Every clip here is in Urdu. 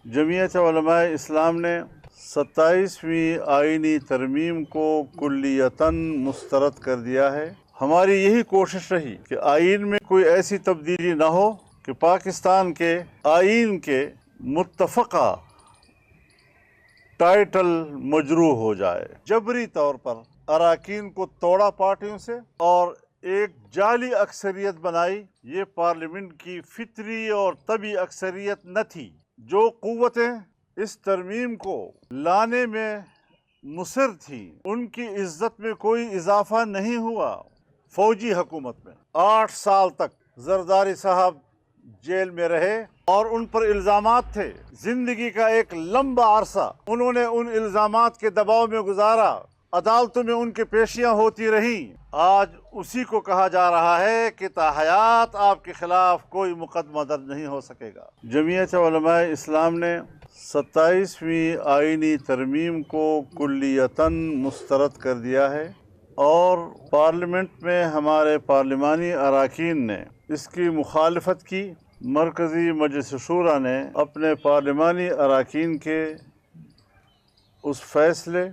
جمعیت علماء اسلام نے 27ویں آئینی ترمیم کو کلیتاً مسترد کر دیا ہے۔ ہماری یہی کوشش رہی کہ آئین میں کوئی ایسی تبدیلی نہ ہو کہ پاکستان کے آئین کے متفقہ ٹائٹل مجروح ہو جائے۔ جبری طور پر اراکین کو توڑا پارٹیوں سے اور ایک جعلی اکثریت بنائی۔ یہ پارلیمنٹ کی فطری اور طبعی اکثریت نہ تھی۔ جو قوتیں اس ترمیم کو لانے میں مصر تھیں، ان کی عزت میں کوئی اضافہ نہیں ہوا۔ فوجی حکومت میں 8 سال تک زرداری صاحب جیل میں رہے اور ان پر الزامات تھے۔ زندگی کا ایک لمبا عرصہ انہوں نے ان الزامات کے دباؤ میں گزارا۔ عدالتوں میں ان کی پیشیاں ہوتی رہیں۔ آج اسی کو کہا جا رہا ہے کہ تا حیات آپ کے خلاف کوئی مقدمہ درج نہیں ہو سکے گا۔ جمعیت علماء اسلام نے 27ویں آئینی ترمیم کو کلیتاً مسترد کر دیا ہے اور پارلیمنٹ میں ہمارے پارلیمانی اراکین نے اس کی مخالفت کی۔ مرکزی مجلس شورا نے اپنے پارلیمانی اراکین کے اس فیصلے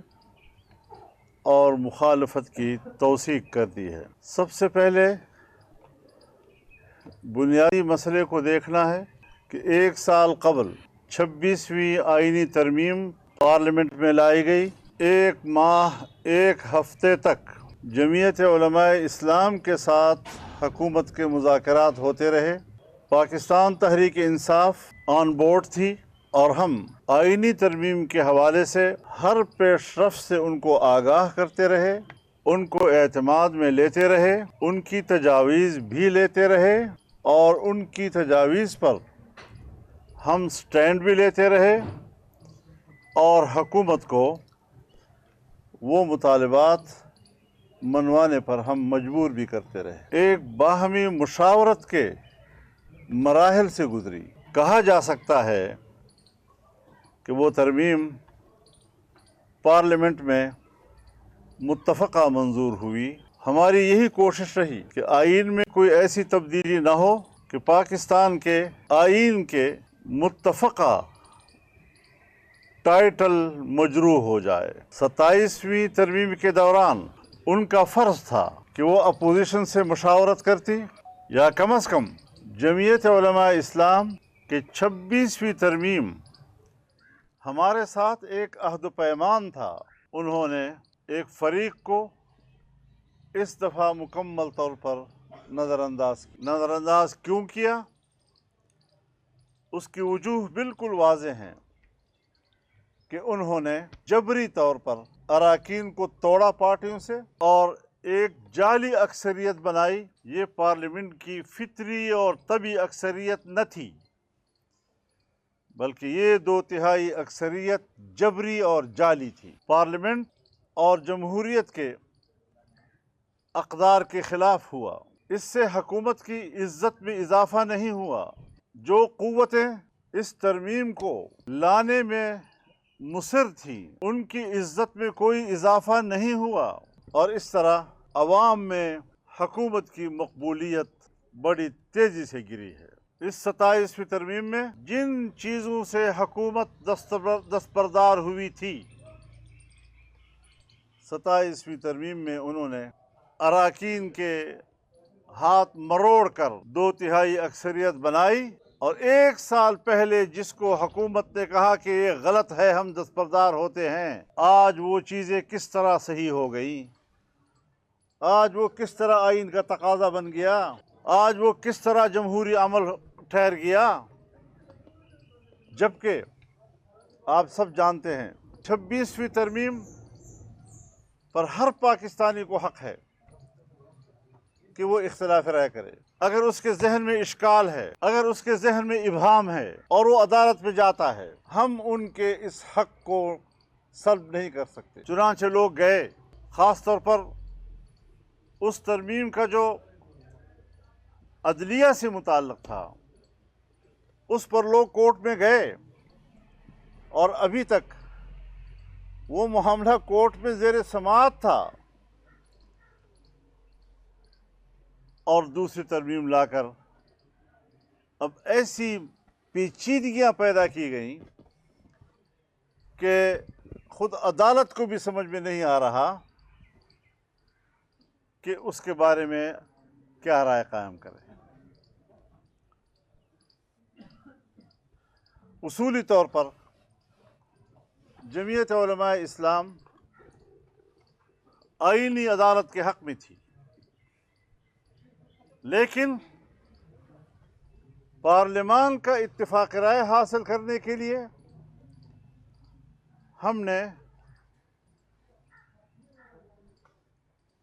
اور مخالفت کی توثیق کر دی ہے۔ سب سے پہلے بنیادی مسئلے کو دیکھنا ہے کہ 1 سال قبل 26ویں آئینی ترمیم پارلیمنٹ میں لائی گئی۔ 1 ماہ 1 ہفتے تک جمعیت علماء اسلام کے ساتھ حکومت کے مذاکرات ہوتے رہے۔ پاکستان تحریک انصاف آن بورڈ تھی اور ہم آئینی ترمیم کے حوالے سے ہر پیش رفت سے ان کو آگاہ کرتے رہے، ان کو اعتماد میں لیتے رہے، ان کی تجاویز بھی لیتے رہے اور ان کی تجاویز پر ہم سٹینڈ بھی لیتے رہے اور حکومت کو وہ مطالبات منوانے پر ہم مجبور بھی کرتے رہے۔ ایک باہمی مشاورت کے مراحل سے گزری۔ کہا جا سکتا ہے کہ وہ ترمیم پارلیمنٹ میں متفقہ منظور ہوئی۔ ہماری یہی کوشش رہی کہ آئین میں کوئی ایسی تبدیلی نہ ہو کہ پاکستان کے آئین کے متفقہ ٹائٹل مجروح ہو جائے۔ 27ویں ترمیم کے دوران ان کا فرض تھا کہ وہ اپوزیشن سے مشاورت کرتی یا کم از کم جمعیت علماء اسلام کے 26ویں ترمیم ہمارے ساتھ ایک عہد و پیمان تھا۔ انہوں نے ایک فریق کو اس دفعہ مکمل طور پر نظر انداز کیوں کیا؟ اس کی وجوہ بالکل واضح ہیں کہ انہوں نے جبری طور پر اراکین کو توڑا پارٹیوں سے اور ایک جعلی اکثریت بنائی۔ یہ پارلیمنٹ کی فطری اور طبعی اکثریت نہ تھی، بلکہ یہ 2/3 اکثریت جبری اور جعلی تھی۔ پارلیمنٹ اور جمہوریت کے اقدار کے خلاف ہوا۔ اس سے حکومت کی عزت میں اضافہ نہیں ہوا۔ جو قوتیں اس ترمیم کو لانے میں مصر تھیں، ان کی عزت میں کوئی اضافہ نہیں ہوا اور اس طرح عوام میں حکومت کی مقبولیت بڑی تیزی سے گری ہے۔ اس 27ویں ترمیم میں جن چیزوں سے حکومت دستبردار ہوئی تھی، 27ویں ترمیم میں انہوں نے اراکین کے ہاتھ مروڑ کر 2/3 اکثریت بنائی اور 1 سال پہلے جس کو حکومت نے کہا کہ یہ غلط ہے، ہم دستبردار ہوتے ہیں، آج وہ چیزیں کس طرح صحیح ہو گئیں، آج وہ کس طرح آئین کا تقاضا بن گیا، آج وہ کس طرح جمہوری عمل ٹھہر گیا۔ جبکہ آپ سب جانتے ہیں 26ویں ترمیم پر ہر پاکستانی کو حق ہے کہ وہ اختلاف رائے کرے۔ اگر اس کے ذہن میں اشکال ہے، اگر اس کے ذہن میں ابہام ہے اور وہ عدالت میں جاتا ہے، ہم ان کے اس حق کو سلب نہیں کر سکتے۔ چنانچہ لوگ گئے، خاص طور پر اس ترمیم کا جو عدلیہ سے متعلق تھا، اس پر لوگ کورٹ میں گئے اور ابھی تک وہ معاملہ کورٹ میں زیر سماعت تھا اور دوسری ترمیم لا کر اب ایسی پیچیدگیاں پیدا کی گئیں کہ خود عدالت کو بھی سمجھ میں نہیں آ رہا کہ اس کے بارے میں کیا رائے قائم کرے۔ اصولی طور پر جمعیت علماء اسلام آئینی عدالت کے حق میں تھی، لیکن پارلیمان کا اتفاق رائے حاصل کرنے کے لیے ہم نے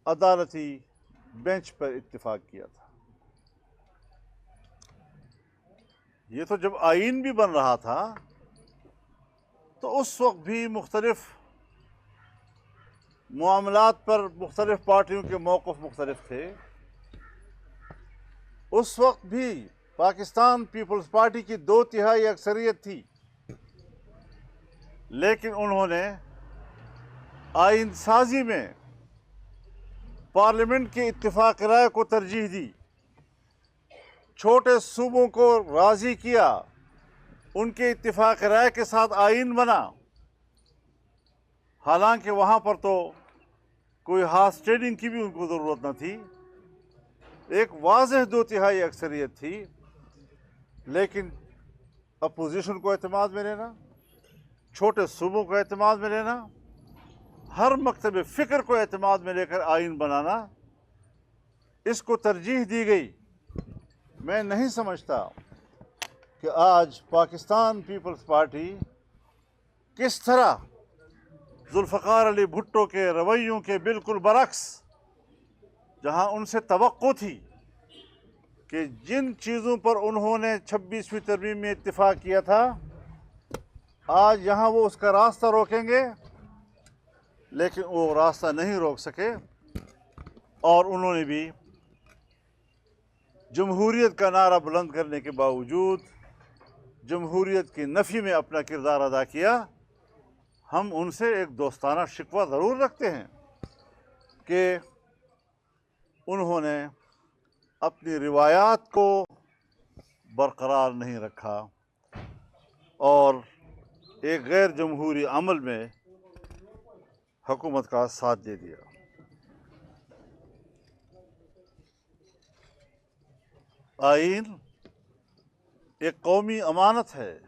عدالتی بینچ پر اتفاق کیا تھا۔ یہ تو جب آئین بھی بن رہا تھا تو اس وقت بھی مختلف معاملات پر مختلف پارٹیوں کے موقف مختلف تھے۔ اس وقت بھی پاکستان پیپلز پارٹی کی 2/3 اکثریت تھی، لیکن انہوں نے آئین سازی میں پارلیمنٹ کے اتفاق رائے کو ترجیح دی، چھوٹے صوبوں کو راضی کیا، ان کے اتفاق رائے کے ساتھ آئین بنا۔ حالانکہ وہاں پر تو کوئی ہارس ٹریڈنگ کی بھی ان کو ضرورت نہ تھی، ایک واضح 2/3 اکثریت تھی، لیکن اپوزیشن کو اعتماد میں لینا، چھوٹے صوبوں کو اعتماد میں لینا، ہر مکتب فکر کو اعتماد میں لے کر آئین بنانا، اس کو ترجیح دی گئی۔ میں نہیں سمجھتا کہ آج پاکستان پیپلز پارٹی کس طرح ذوالفقار علی بھٹو کے رویوں کے بالکل برعکس، جہاں ان سے توقع تھی کہ جن چیزوں پر انہوں نے 26ویں ترمیم میں اتفاق کیا تھا، آج یہاں وہ اس کا راستہ روکیں گے، لیکن وہ راستہ نہیں روک سکے، اور انہوں نے بھی جمہوریت کا نعرہ بلند کرنے کے باوجود جمہوریت کی نفی میں اپنا کردار ادا کیا۔ ہم ان سے ایک دوستانہ شکوہ ضرور رکھتے ہیں کہ انہوں نے اپنی روایات کو برقرار نہیں رکھا اور ایک غیر جمہوری عمل میں حکومت کا ساتھ دے دیا۔ آئین ایک قومی امانت ہے،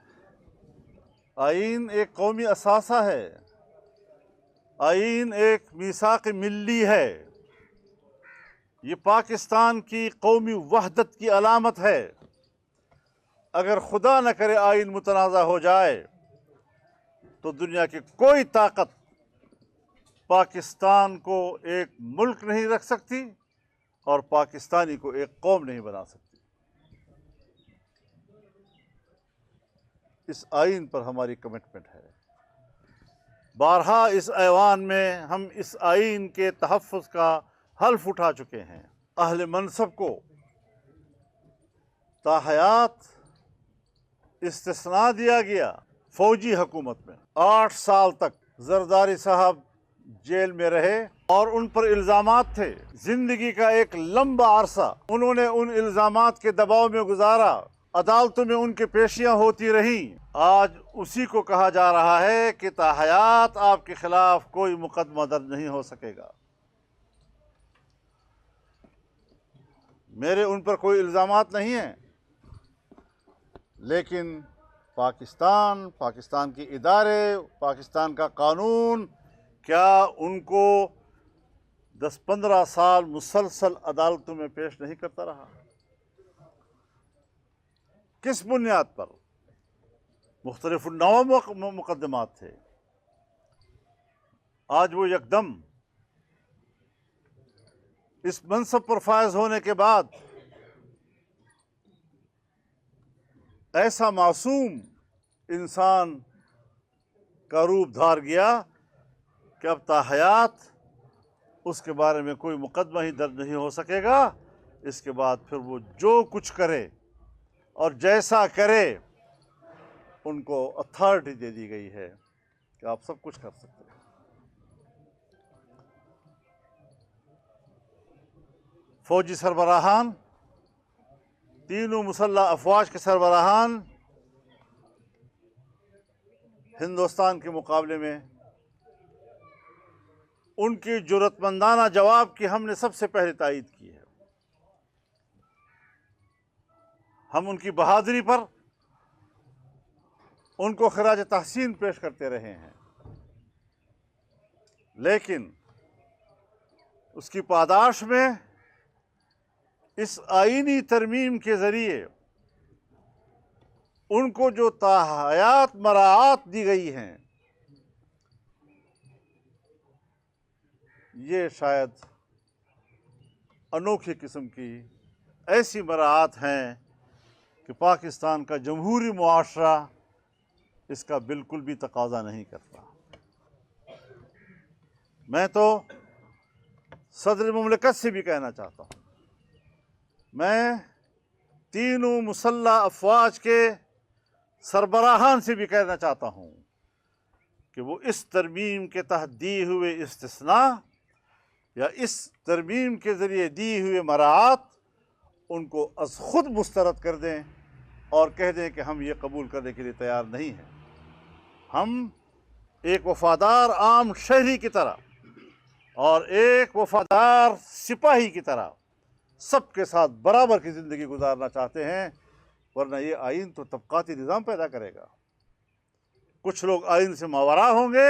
آئین ایک قومی اثاثہ ہے، آئین ایک میثاق ملی ہے، یہ پاکستان کی قومی وحدت کی علامت ہے۔ اگر خدا نہ کرے آئین متنازع ہو جائے تو دنیا کی کوئی طاقت پاکستان کو ایک ملک نہیں رکھ سکتی اور پاکستانی کو ایک قوم نہیں بنا سکتی۔ اس آئین پر ہماری کمٹمنٹ ہے۔ بارہا اس ایوان میں ہم اس آئین کے تحفظ کا حلف اٹھا چکے ہیں۔ اہل منصب کو تاحیات استثناء دیا گیا۔ فوجی حکومت میں 8 سال تک زرداری صاحب جیل میں رہے اور ان پر الزامات تھے۔ زندگی کا ایک لمبا عرصہ انہوں نے ان الزامات کے دباؤ میں گزارا، عدالتوں میں ان کی پیشیاں ہوتی رہیں۔ آج اسی کو کہا جا رہا ہے کہ تاحیات آپ کے خلاف کوئی مقدمہ درج نہیں ہو سکے گا۔ میرے ان پر کوئی الزامات نہیں ہیں، لیکن پاکستان کے ادارے، پاکستان کا قانون کیا ان کو 10-15 سال مسلسل عدالتوں میں پیش نہیں کرتا رہا؟ کس بنیاد پر؟ مختلف النوع مقدمات تھے۔ آج وہ یکدم اس منصب پر فائز ہونے کے بعد ایسا معصوم انسان کا روپ دھار گیا کہ اب تاحیات اس کے بارے میں کوئی مقدمہ ہی درج نہیں ہو سکے گا۔ اس کے بعد پھر وہ جو کچھ کرے اور جیسا کرے، ان کو اتھارٹی دے دی گئی ہے کہ آپ سب کچھ کر سکتے ہیں۔ فوجی سربراہان، تینوں مسلح افواج کے سربراہان ہندوستان کے مقابلے میں ان کی جرأت مندانہ جواب کی ہم نے سب سے پہلے تائید کی ہے۔ ہم ان کی بہادری پر ان کو خراج تحسین پیش کرتے رہے ہیں، لیکن اس کی پاداش میں اس آئینی ترمیم کے ذریعے ان کو جو تاحیات مراعات دی گئی ہیں، یہ شاید انوکھی قسم کی ایسی مراعات ہیں کہ پاکستان کا جمہوری معاشرہ اس کا بالکل بھی تقاضا نہیں کرتا۔ میں تو صدر مملکت سے بھی کہنا چاہتا ہوں، میں تینوں مسلح افواج کے سربراہان سے بھی کہنا چاہتا ہوں کہ وہ اس ترمیم کے تحت دیے ہوئے استثناء یا اس ترمیم کے ذریعے دی ہوئے مراعات ان کو از خود مسترد کر دیں اور کہہ دیں کہ ہم یہ قبول کرنے کے لیے تیار نہیں ہیں۔ ہم ایک وفادار عام شہری کی طرح اور ایک وفادار سپاہی کی طرح سب کے ساتھ برابر کی زندگی گزارنا چاہتے ہیں، ورنہ یہ آئین تو طبقاتی نظام پیدا کرے گا۔ کچھ لوگ آئین سے ماورا ہوں گے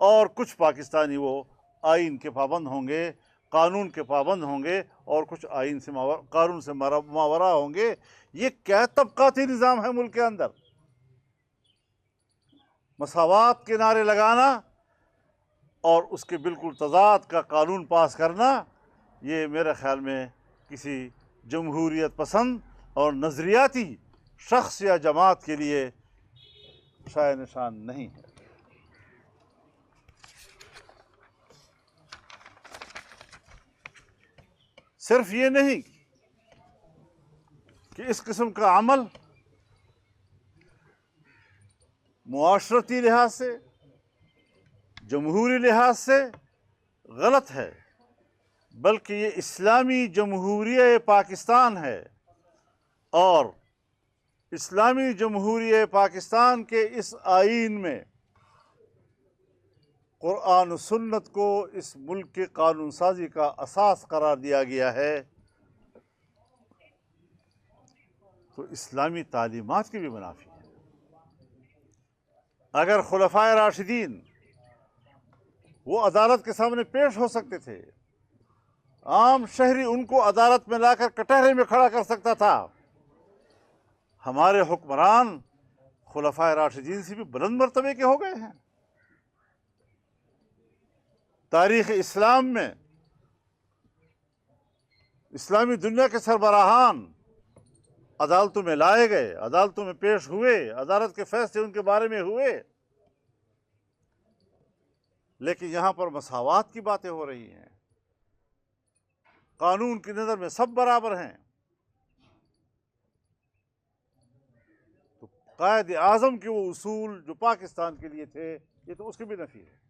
اور کچھ پاکستانی وہ آئین کے پابند ہوں گے، قانون کے پابند ہوں گے، اور کچھ آئین سے قانون سے ماورا ہوں گے۔ یہ کیا طبقاتی نظام ہے ملک کے اندر؟ مساوات کے نعرے لگانا اور اس کے بالکل تضاد کا قانون پاس کرنا، یہ میرے خیال میں کسی جمہوریت پسند اور نظریاتی شخص یا جماعت کے لیے شائع نشان نہیں ہے۔ صرف یہ نہیں کہ اس قسم کا عمل معاشرتی لحاظ سے، جمہوری لحاظ سے غلط ہے، بلکہ یہ اسلامی جمہوریہ پاکستان ہے، اور اسلامی جمہوریہ پاکستان کے اس آئین میں قرآن و سنت کو اس ملک کے قانون سازی کا اساس قرار دیا گیا ہے، تو اسلامی تعلیمات کی بھی منافی ہے۔ اگر خلفائے راشدین وہ عدالت کے سامنے پیش ہو سکتے تھے، عام شہری ان کو عدالت میں لا کر کٹہرے میں کھڑا کر سکتا تھا، ہمارے حکمران خلفائے راشدین سے بھی بلند مرتبے کے ہو گئے ہیں۔ تاریخ اسلام میں اسلامی دنیا کے سربراہان عدالتوں میں لائے گئے، عدالتوں میں پیش ہوئے، عدالت کے فیصلے ان کے بارے میں ہوئے، لیکن یہاں پر مساوات کی باتیں ہو رہی ہیں۔ قانون کی نظر میں سب برابر ہیں، تو قائد اعظم کے وہ اصول جو پاکستان کے لیے تھے، یہ تو اس کی بھی نفی ہے۔